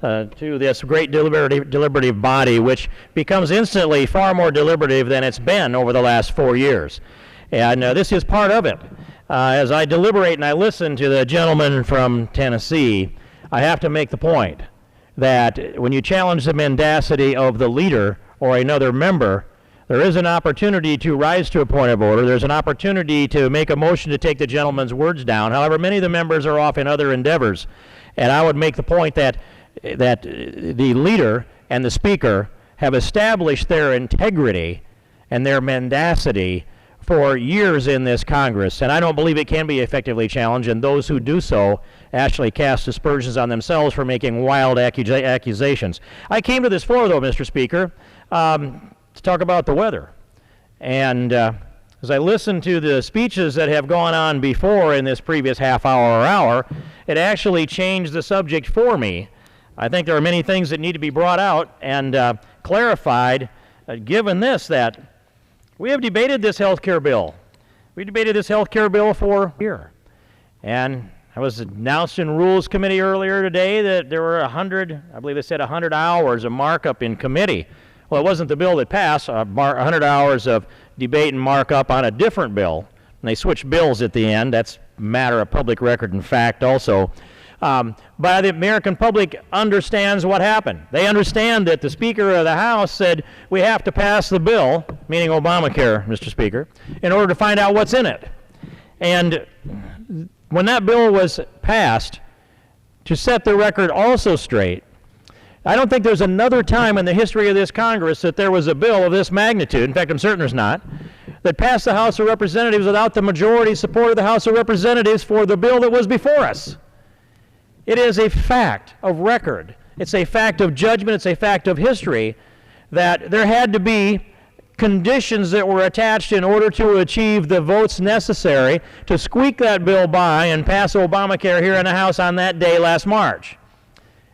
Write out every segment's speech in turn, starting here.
to this great deliberative body, which becomes instantly far more deliberative than it's been over the last 4 years. And this is part of it. As I deliberate and I listen to the gentleman from Tennessee, I have to make the point that when you challenge the mendacity of the leader or another member, there is an opportunity to rise to a point of order. There's an opportunity to make a motion to take the gentleman's words down. However, many of the members are off in other endeavors. And I would make the point that the leader and the speaker have established their integrity and their mendacity for years in this Congress, and I don't believe it can be effectively challenged, and those who do so actually cast aspersions on themselves for making wild accusations. I came to this floor, though, Mr. Speaker, to talk about the weather. And as I listened to the speeches that have gone on before in this previous half hour or hour, it actually changed the subject for me. I think there are many things that need to be brought out and clarified, given this, that we have debated this health care bill. We debated this health care bill for a year. And I was announced in Rules Committee earlier today that there were 100, I believe they said 100 hours of markup in committee. Well, it wasn't the bill that passed, 100 hours of debate and markup on a different bill. And they switched bills at the end. That's a matter of public record and fact also. But the American public understands what happened. They understand that the Speaker of the House said we have to pass the bill, meaning Obamacare, Mr. Speaker, in order to find out what's in it. And when that bill was passed, to set the record also straight, I don't think there's another time in the history of this Congress that there was a bill of this magnitude, in fact I'm certain there's not, that passed the House of Representatives without the majority support of the House of Representatives for the bill that was before us. It is a fact of record. It's a fact of judgment. It's a fact of history that there had to be conditions that were attached in order to achieve the votes necessary to squeak that bill by and pass Obamacare here in the House on that day last March.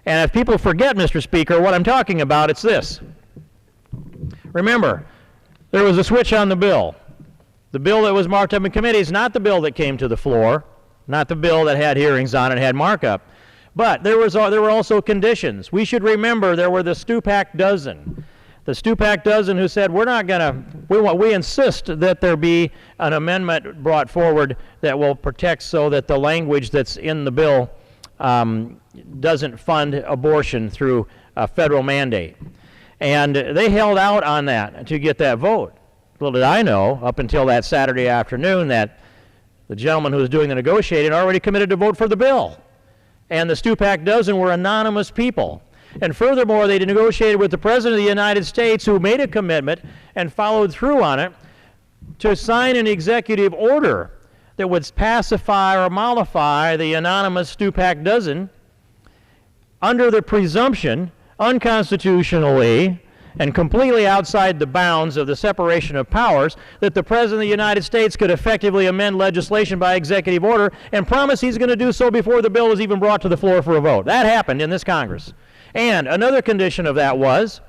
And if people forget, Mr. Speaker, what I'm talking about, it's this. Remember, there was a switch on the bill. The bill that was marked up in committee is not the bill that came to the floor, not the bill that had hearings on it and had markup. But there were also conditions. We should remember there were the Stupak dozen. The Stupak dozen who said, we're not going to, we insist that there be an amendment brought forward that will protect so that the language that's in the bill doesn't fund abortion through a federal mandate. And they held out on that to get that vote. Little did I know, up until that Saturday afternoon, that the gentleman who was doing the negotiating already committed to vote for the bill. And the Stupak dozen were anonymous people. And furthermore, they negotiated with the President of the United States, who made a commitment and followed through on it, to sign an executive order that would pacify or mollify the anonymous Stupak dozen under the presumption, unconstitutionally and completely outside the bounds of the separation of powers, that the President of the United States could effectively amend legislation by executive order and promise he's going to do so before the bill is even brought to the floor for a vote. That happened in this Congress. And another condition of that was,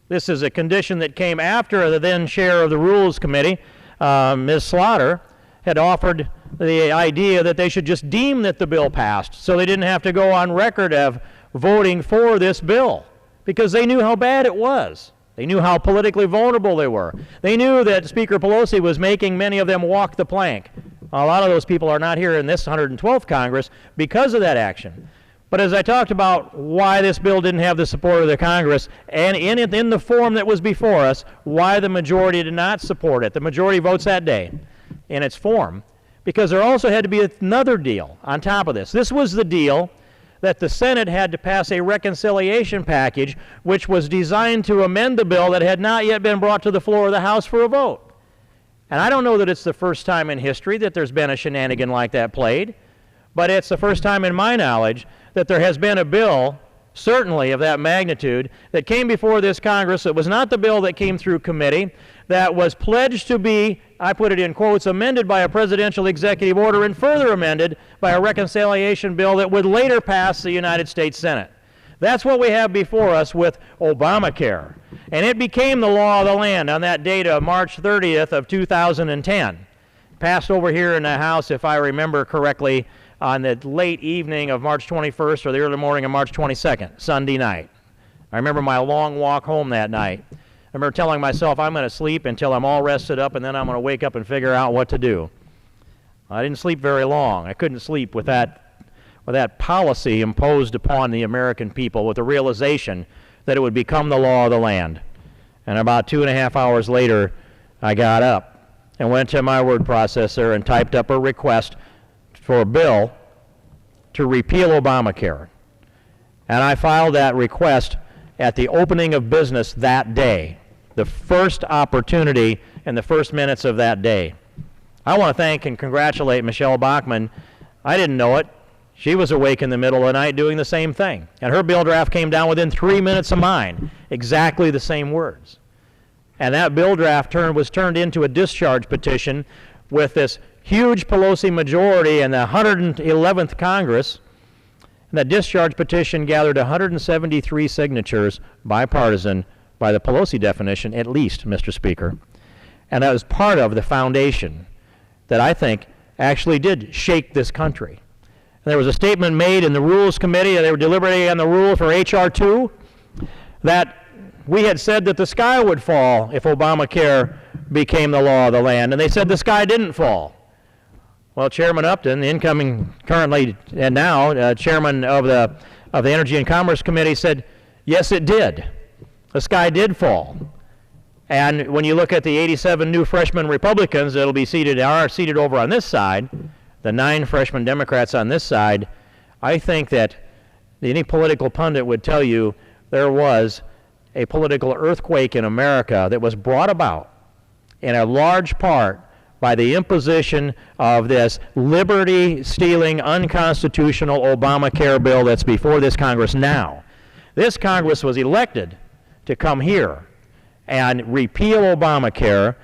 this is a condition that came after the then chair of the Rules Committee, Ms. Slaughter, had offered the idea that they should just deem that the bill passed so they didn't have to go on record of voting for this bill, because they knew how bad it was. They knew how politically vulnerable they were. They knew that Speaker Pelosi was making many of them walk the plank. A lot of those people are not here in this 112th Congress because of that action. But as I talked about why this bill didn't have the support of the Congress, and in the form that was before us, why the majority did not support it, the majority votes that day in its form, because there also had to be another deal on top of this. This was the deal that the Senate had to pass a reconciliation package which was designed to amend the bill that had not yet been brought to the floor of the House for a vote. And I don't know that it's the first time in history that there's been a shenanigan like that played, but it's the first time in my knowledge that there has been a bill, certainly of that magnitude, that came before this Congress. It was not the bill that came through committee, that was pledged to be, I put it in quotes, amended by a presidential executive order and further amended by a reconciliation bill that would later pass the United States Senate. That's what we have before us with Obamacare. And it became the law of the land on that date of March 30th of 2010. Passed over here in the House, if I remember correctly, on the late evening of March 21st or the early morning of March 22nd, Sunday night. I remember my long walk home that night. I remember telling myself I'm going to sleep until I'm all rested up, and then I'm going to wake up and figure out what to do. I didn't sleep very long. I couldn't sleep with that policy imposed upon the American people, with the realization that it would become the law of the land. And about 2.5 hours later, I got up and went to my word processor and typed up a request for a bill to repeal Obamacare. And I filed that request at the opening of business that day, the first opportunity in the first minutes of that day. I want to thank and congratulate Michelle Bachmann. I didn't know it. She was awake in the middle of the night doing the same thing. And her bill draft came down within 3 minutes of mine, exactly the same words. And that bill draft was turned into a discharge petition with this huge Pelosi majority in the 111th Congress. And that discharge petition gathered 173 signatures, bipartisan, by the Pelosi definition, at least, Mr. Speaker. And that was part of the foundation that I think actually did shake this country. And there was a statement made in the Rules Committee, they were deliberating on the rule for H.R. 2, that we had said that the sky would fall if Obamacare became the law of the land, and they said the sky didn't fall. Well, Chairman Upton, the incoming, currently and now, chairman of the Energy and Commerce Committee, said, yes, it did. The sky did fall. And when you look at the 87 new freshman Republicans that are seated over on this side, the 9 freshman Democrats on this side, I think that any political pundit would tell you there was a political earthquake in America that was brought about in a large part by the imposition of this liberty-stealing, unconstitutional Obamacare bill that's before this Congress now. This Congress was elected to come here and repeal Obamacare,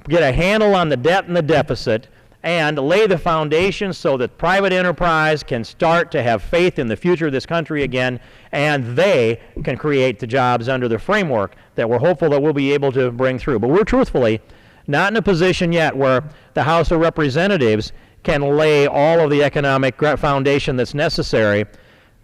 get a handle on the debt and the deficit, and lay the foundation so that private enterprise can start to have faith in the future of this country again, and they can create the jobs under the framework that we're hopeful that we'll be able to bring through. But we're truthfully not in a position yet where the House of Representatives can lay all of the economic foundation that's necessary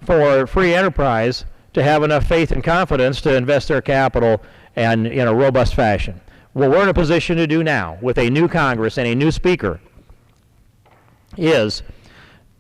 for free enterprise to have enough faith and confidence to invest their capital and in a robust fashion. What we're in a position to do now with a new Congress and a new Speaker is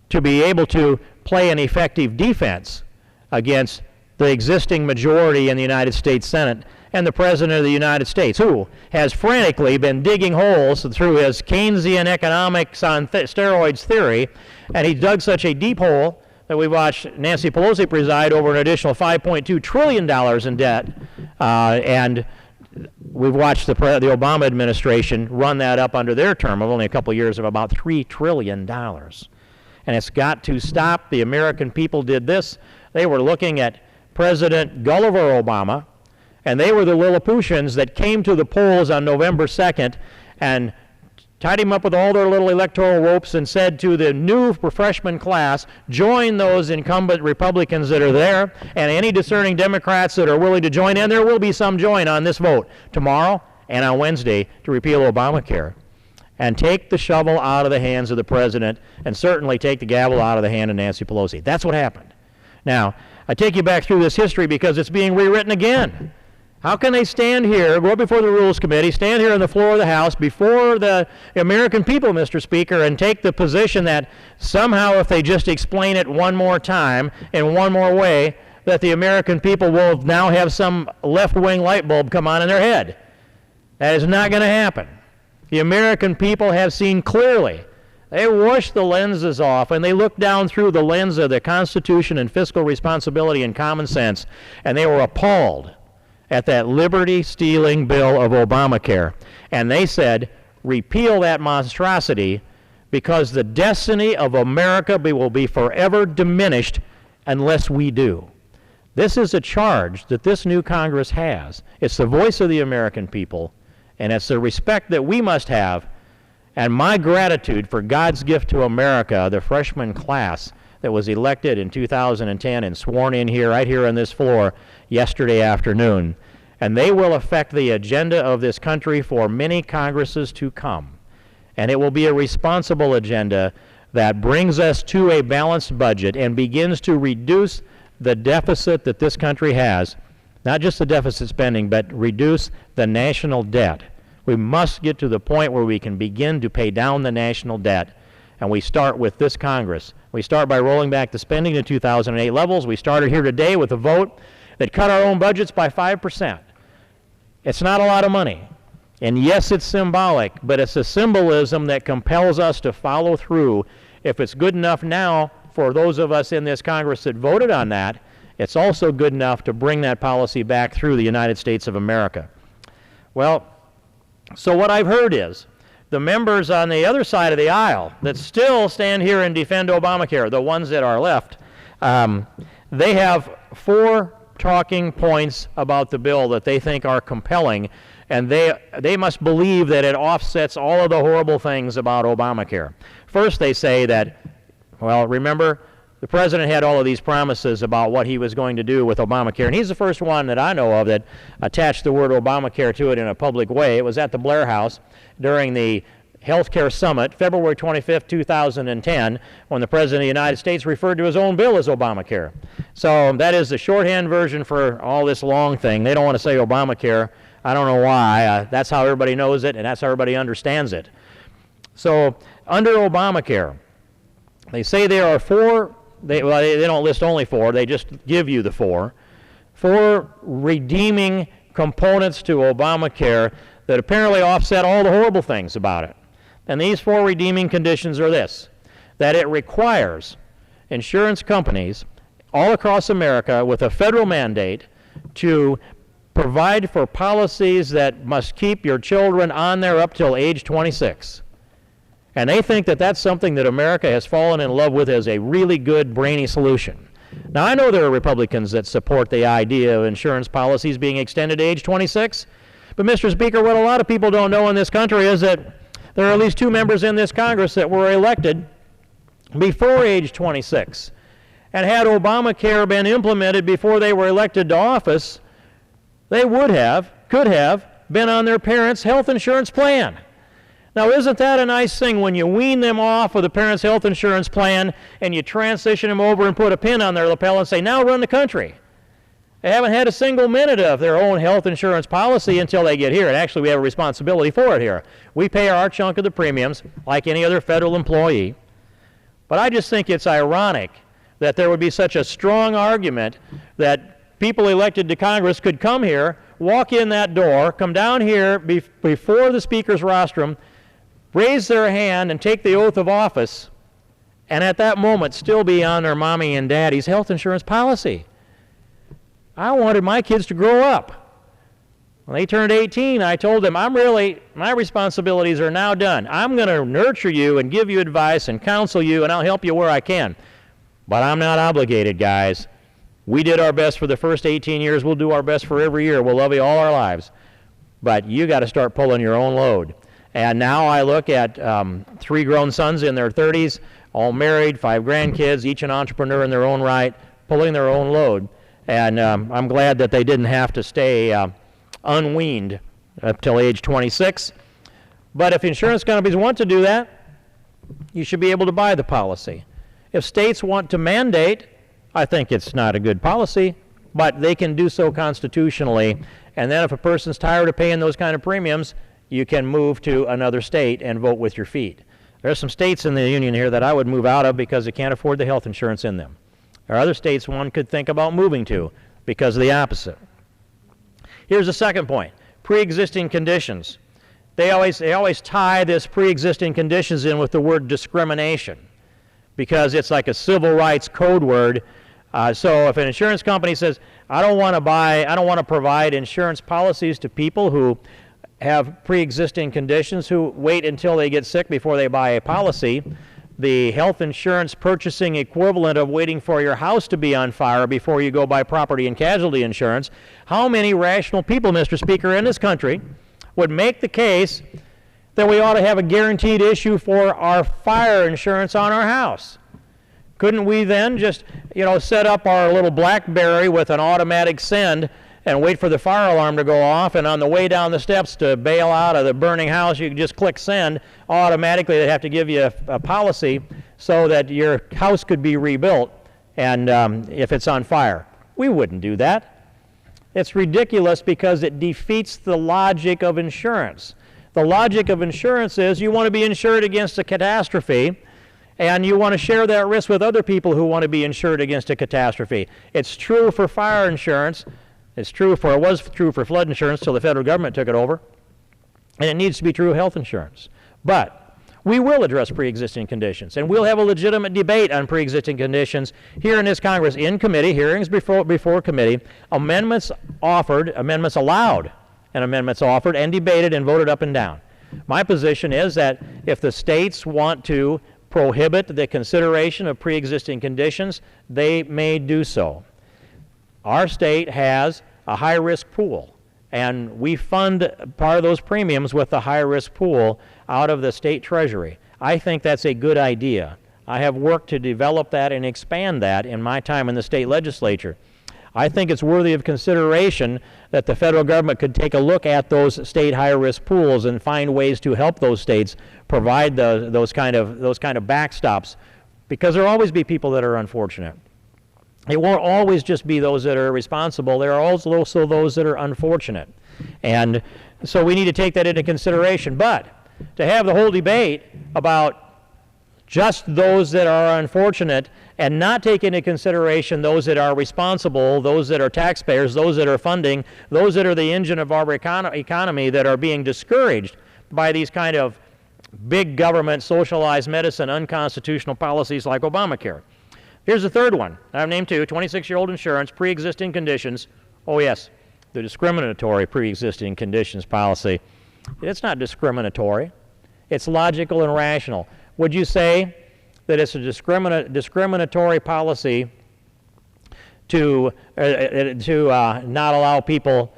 to be able to play an effective defense against the existing majority in the United States Senate and the President of the United States, who has frantically been digging holes through his Keynesian economics on steroids theory, and he dug such a deep hole that we watched Nancy Pelosi preside over an additional $5.2 trillion in debt, and we've watched the Obama administration run that up under their term of only a couple years of about $3 trillion. And it's got to stop. The American people did this. They were looking at President Gulliver Obama, and they were the Lilliputians that came to the polls on November 2nd and tied him up with all their little electoral ropes and said to the new freshman class, join those incumbent Republicans that are there, and any discerning Democrats that are willing to join in, there will be some join on this vote tomorrow and on Wednesday to repeal Obamacare. And take the shovel out of the hands of the president, and certainly take the gavel out of the hand of Nancy Pelosi. That's what happened. Now, I take you back through this history because it's being rewritten again. How can they stand here, go before the Rules Committee, stand here on the floor of the House before the American people, Mr. Speaker, and take the position that somehow if they just explain it one more time in one more way, that the American people will now have some left-wing light bulb come on in their head? That is not going to happen. The American people have seen clearly. They washed the lenses off, and they looked down through the lens of the Constitution and fiscal responsibility and common sense, and they were appalled at that liberty-stealing bill of Obamacare. And they said, repeal that monstrosity because the destiny of America will be forever diminished unless we do. This is a charge that this new Congress has. It's the voice of the American people, and it's the respect that we must have, and my gratitude for God's gift to America, the freshman class that was elected in 2010 and sworn in here, right here on this floor, yesterday afternoon. And they will affect the agenda of this country for many Congresses to come. And it will be a responsible agenda that brings us to a balanced budget and begins to reduce the deficit that this country has, not just the deficit spending, but reduce the national debt. We must get to the point where we can begin to pay down the national debt, and we start with this Congress. We start by rolling back the spending to 2008 levels. We started here today with a vote that cut our own budgets by 5%. It's not a lot of money. And yes, it's symbolic, but it's a symbolism that compels us to follow through. If it's good enough now for those of us in this Congress that voted on that, it's also good enough to bring that policy back through the United States of America. Well, so what I've heard is the members on the other side of the aisle that still stand here and defend Obamacare, the ones that are left, they have 4 talking points about the bill that they think are compelling, and they must believe that it offsets all of the horrible things about Obamacare. First, they say that, well, remember, the president had all of these promises about what he was going to do with Obamacare, and he's the first one that I know of that attached the word Obamacare to it in a public way. It was at the Blair House during the Healthcare Summit, February 25th, 2010, when the President of the United States referred to his own bill as Obamacare. So that is the shorthand version for all this long thing. They don't want to say Obamacare. I don't know why. That's how everybody knows it, and that's how everybody understands it. So under Obamacare, they say there are 4, they don't list only 4, they just give you the 4 redeeming components to Obamacare that apparently offset all the horrible things about it. And these 4 redeeming conditions are this: that it requires insurance companies all across America with a federal mandate to provide for policies that must keep your children on there up till age 26. And they think that that's something that America has fallen in love with as a really good, brainy solution. Now, I know there are Republicans that support the idea of insurance policies being extended to age 26, but Mr. Speaker, what a lot of people don't know in this country is that there are at least 2 members in this Congress that were elected before age 26. And had Obamacare been implemented before they were elected to office, they could have been on their parents' health insurance plan. Now, isn't that a nice thing when you wean them off of the parents' health insurance plan and you transition them over and put a pin on their lapel and say, now run the country? They haven't had a single minute of their own health insurance policy until they get here, and actually we have a responsibility for it here. We pay our chunk of the premiums like any other federal employee. But I just think it's ironic that there would be such a strong argument that people elected to Congress could come here, walk in that door, come down here before the Speaker's rostrum, raise their hand and take the oath of office, and at that moment still be on their mommy and daddy's health insurance policy. I wanted my kids to grow up. When they turned 18, I told them, my responsibilities are now done. I'm going to nurture you and give you advice and counsel you, and I'll help you where I can. But I'm not obligated, guys. We did our best for the first 18 years. We'll do our best for every year. We'll love you all our lives. But you got to start pulling your own load. And now I look at 3 grown sons in their 30s, all married, 5 grandkids, each an entrepreneur in their own right, pulling their own load. And I'm glad that they didn't have to stay unweaned up till age 26. But if insurance companies want to do that, you should be able to buy the policy. If states want to mandate, I think it's not a good policy, but they can do so constitutionally. And then if a person's tired of paying those kind of premiums, you can move to another state and vote with your feet. There are some states in the union here that I would move out of because they can't afford the health insurance in them. There are other states one could think about moving to because of the opposite. Here's the second point, pre-existing conditions. They always tie this pre-existing conditions in with the word discrimination because it's like a civil rights code word. So if an insurance company says, I don't want to provide insurance policies to people who have pre-existing conditions, who wait until they get sick before they buy a policy, the health insurance purchasing equivalent of waiting for your house to be on fire before you go buy property and casualty insurance, how many rational people, Mr. Speaker, in this country would make the case that we ought to have a guaranteed issue for our fire insurance on our house? Couldn't we then just, set up our little BlackBerry with an automatic send and wait for the fire alarm to go off, and on the way down the steps to bail out of the burning house, you can just click send. Automatically, they'd have to give you a policy so that your house could be rebuilt and if it's on fire. We wouldn't do that. It's ridiculous because it defeats the logic of insurance. The logic of insurance is you want to be insured against a catastrophe, and you want to share that risk with other people who want to be insured against a catastrophe. It's true for fire insurance. It was true for flood insurance till the federal government took it over. And it needs to be true of health insurance. But we will address pre-existing conditions, and we'll have a legitimate debate on pre-existing conditions here in this Congress, in committee, hearings before committee, amendments allowed, and amendments offered and debated and voted up and down. My position is that if the states want to prohibit the consideration of pre-existing conditions, they may do so. Our state has a high-risk pool, and we fund part of those premiums with the high-risk pool out of the state treasury. I think that's a good idea. I have worked to develop that and expand that in my time in the state legislature. I think it's worthy of consideration that the federal government could take a look at those state high-risk pools and find ways to help those states provide those kind of backstops, because there will always be people that are unfortunate. It won't always just be those that are responsible. There are also those that are unfortunate. And so we need to take that into consideration. But to have the whole debate about just those that are unfortunate and not take into consideration those that are responsible, those that are taxpayers, those that are funding, those that are the engine of our economy that are being discouraged by these kind of big government, socialized medicine, unconstitutional policies like Obamacare. Here's the third one. I've named two: 26-year-old insurance, pre-existing conditions. Oh yes, the discriminatory pre-existing conditions policy. It's not discriminatory. It's logical and rational. Would you say that it's a discriminatory policy to not allow people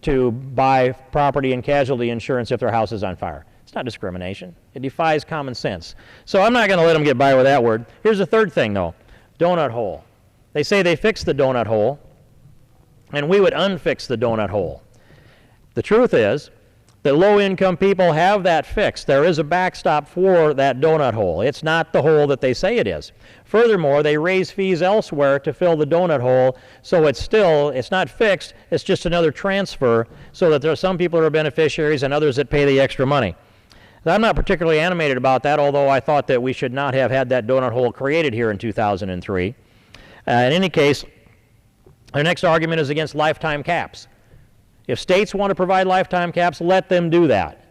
to buy property and casualty insurance if their house is on fire? It's not discrimination. It defies common sense. So I'm not going to let them get by with that word. Here's the third thing, though. Donut hole. They say they fixed the donut hole, and we would unfix the donut hole. The truth is that low-income people have that fixed. There is a backstop for that donut hole. It's not the hole that they say it is. Furthermore, they raise fees elsewhere to fill the donut hole, so it's not fixed. It's just another transfer, so that there are some people who are beneficiaries and others that pay the extra money. I'm not particularly animated about that, although I thought that we should not have had that donut hole created here in 2003. In any case, our next argument is against lifetime caps. If states want to provide lifetime caps, let them do that.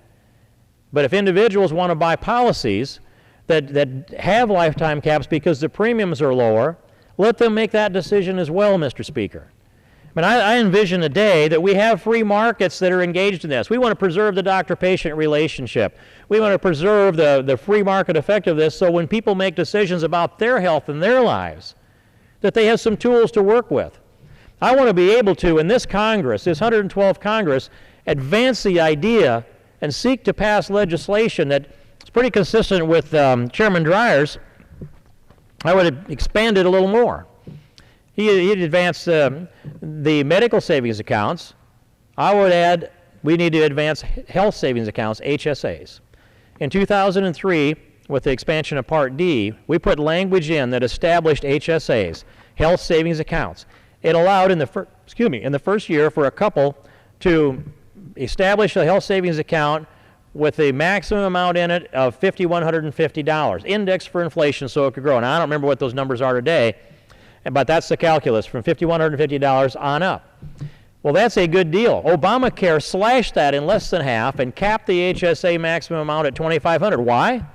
But if individuals want to buy policies that have lifetime caps because the premiums are lower, let them make that decision as well, Mr. Speaker. I mean, I envision a day that we have free markets that are engaged in this. We want to preserve the doctor-patient relationship. We want to preserve the free market effect of this, so when people make decisions about their health and their lives, that they have some tools to work with. I want to be able to, in this Congress, this 112th Congress, advance the idea and seek to pass legislation that is pretty consistent with Chairman Dreyer's. I would expand it a little more. He'd advance the medical savings accounts. I would add, we need to advance health savings accounts, HSAs. In 2003, with the expansion of Part D, we put language in that established HSAs, health savings accounts. It allowed in the first year for a couple to establish a health savings account with a maximum amount in it of $5,150, indexed for inflation so it could grow. Now, I don't remember what those numbers are today, but that's the calculus, from $5,150 on up. Well, that's a good deal. Obamacare slashed that in less than half and capped the HSA maximum amount at $2,500. Why?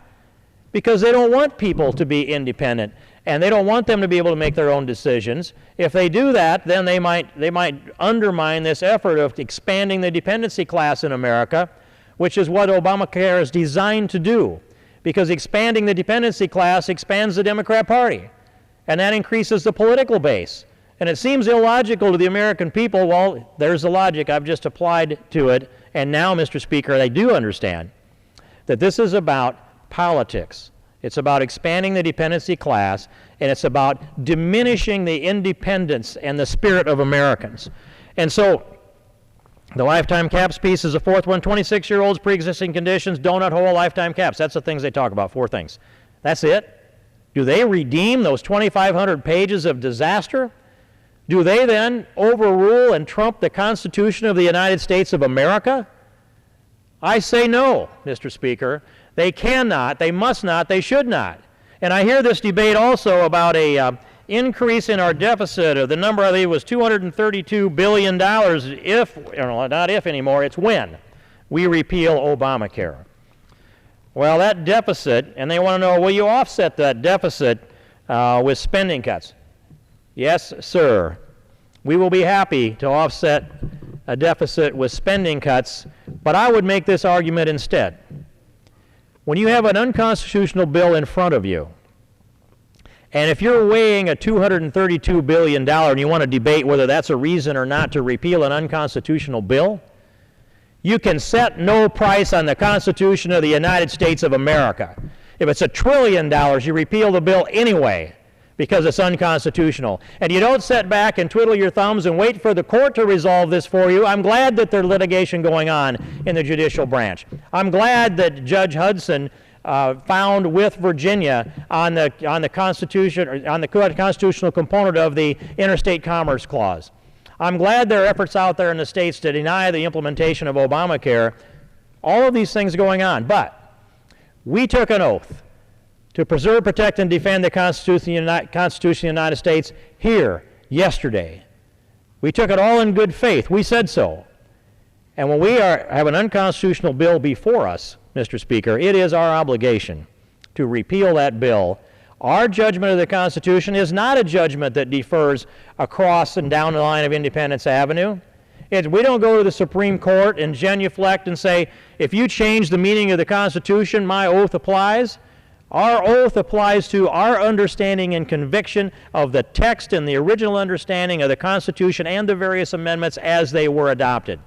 Because they don't want people to be independent, and they don't want them to be able to make their own decisions. If they do that, then they might undermine this effort of expanding the dependency class in America, which is what Obamacare is designed to do, because expanding the dependency class expands the Democrat Party. And that increases the political base. And it seems illogical to the American people. Well, there's the logic. I've just applied to it. And now, Mr. Speaker, I do understand that this is about politics. It's about expanding the dependency class, and it's about diminishing the independence and the spirit of Americans. And so the lifetime caps piece is the fourth one. 26-year-olds, pre-existing conditions, donut hole, lifetime caps. That's the things they talk about, 4 things. That's it? Do they redeem those 2,500 pages of disaster? Do they then overrule and trump the Constitution of the United States of America? I say no, Mr. Speaker. They cannot, they must not, they should not. And I hear this debate also about a increase in our deficit. The number I believe was $232 billion if, not if anymore, it's when we repeal Obamacare. Well, that deficit, and they want to know, will you offset that deficit with spending cuts? Yes, sir. We will be happy to offset a deficit with spending cuts, but I would make this argument instead. When you have an unconstitutional bill in front of you, and if you're weighing a $232 billion and you want to debate whether that's a reason or not to repeal an unconstitutional bill, you can set no price on the Constitution of the United States of America. If it's $1 trillion, you repeal the bill anyway because it's unconstitutional. And you don't sit back and twiddle your thumbs and wait for the court to resolve this for you. I'm glad that there's litigation going on in the judicial branch. I'm glad that Judge Hudson found with Virginia on the Constitution, on the constitutional component of the Interstate Commerce Clause. I'm glad there are efforts out there in the states to deny the implementation of Obamacare. All of these things going on, but we took an oath to preserve, protect, and defend the Constitution of the United States here yesterday. We took it all in good faith. We said so. And when we have an unconstitutional bill before us, Mr. Speaker, it is our obligation to repeal that bill. Our judgment of the Constitution is not a judgment that defers across and down the line of Independence Avenue. We don't go to the Supreme Court and genuflect and say, if you change the meaning of the Constitution, my oath applies. Our oath applies to our understanding and conviction of the text and the original understanding of the Constitution and the various amendments as they were adopted.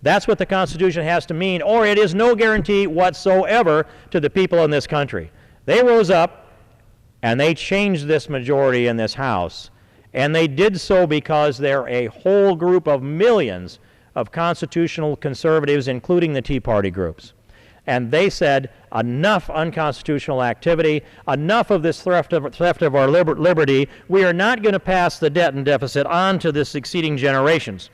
That's what the Constitution has to mean, or it is no guarantee whatsoever to the people in this country. They rose up and they changed this majority in this House, and they did so because they're a whole group of millions of constitutional conservatives, including the Tea Party groups. And they said, enough unconstitutional activity, enough of this theft of our liberty. We are not going to pass the debt and deficit on to the succeeding generations.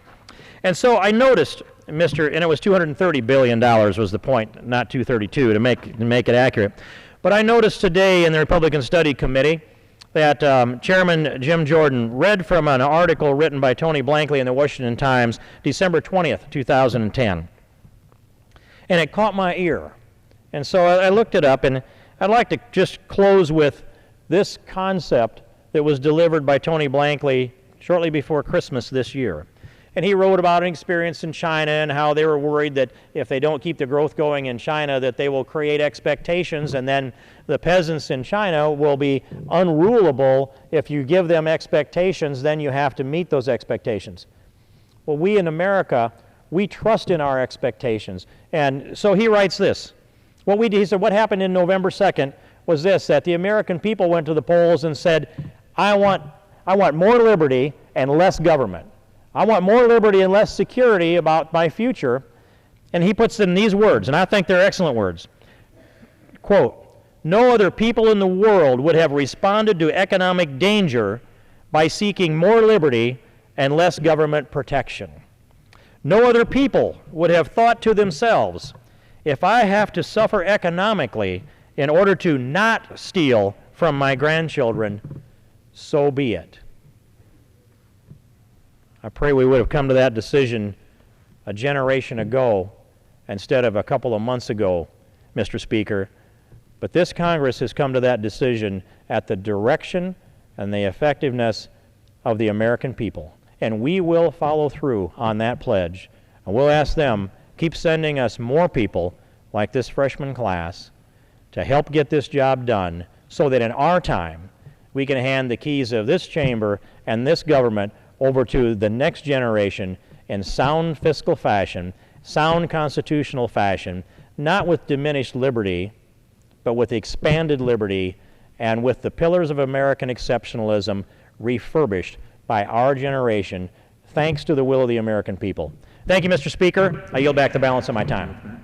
And so I noticed, and it was $230 billion was the point, not 232 to make it accurate. But I noticed today in the Republican Study Committee that Chairman Jim Jordan read from an article written by Tony Blankley in the Washington Times, December 20th, 2010. And it caught my ear. And so I looked it up, and I'd like to just close with this concept that was delivered by Tony Blankley shortly before Christmas this year. And he wrote about an experience in China and how they were worried that if they don't keep the growth going in China, that they will create expectations, and then the peasants in China will be unrulable. If you give them expectations, then you have to meet those expectations. Well, we in America, we trust in our expectations. And so he writes this. He said, what happened in November 2nd was this, that the American people went to the polls and said, I want more liberty and less government. I want more liberty and less security about my future. And he puts it in these words, and I think they're excellent words. Quote, no other people in the world would have responded to economic danger by seeking more liberty and less government protection. No other people would have thought to themselves, if I have to suffer economically in order to not steal from my grandchildren, so be it. I pray we would have come to that decision a generation ago instead of a couple of months ago, Mr. Speaker. But this Congress has come to that decision at the direction and the effectiveness of the American people. And we will follow through on that pledge. And we'll ask them, keep sending us more people like this freshman class to help get this job done so that in our time we can hand the keys of this chamber and this government over to the next generation in sound fiscal fashion, sound constitutional fashion, not with diminished liberty, but with expanded liberty and with the pillars of American exceptionalism refurbished by our generation thanks to the will of the American people. Thank you, Mr. Speaker. I yield back the balance of my time.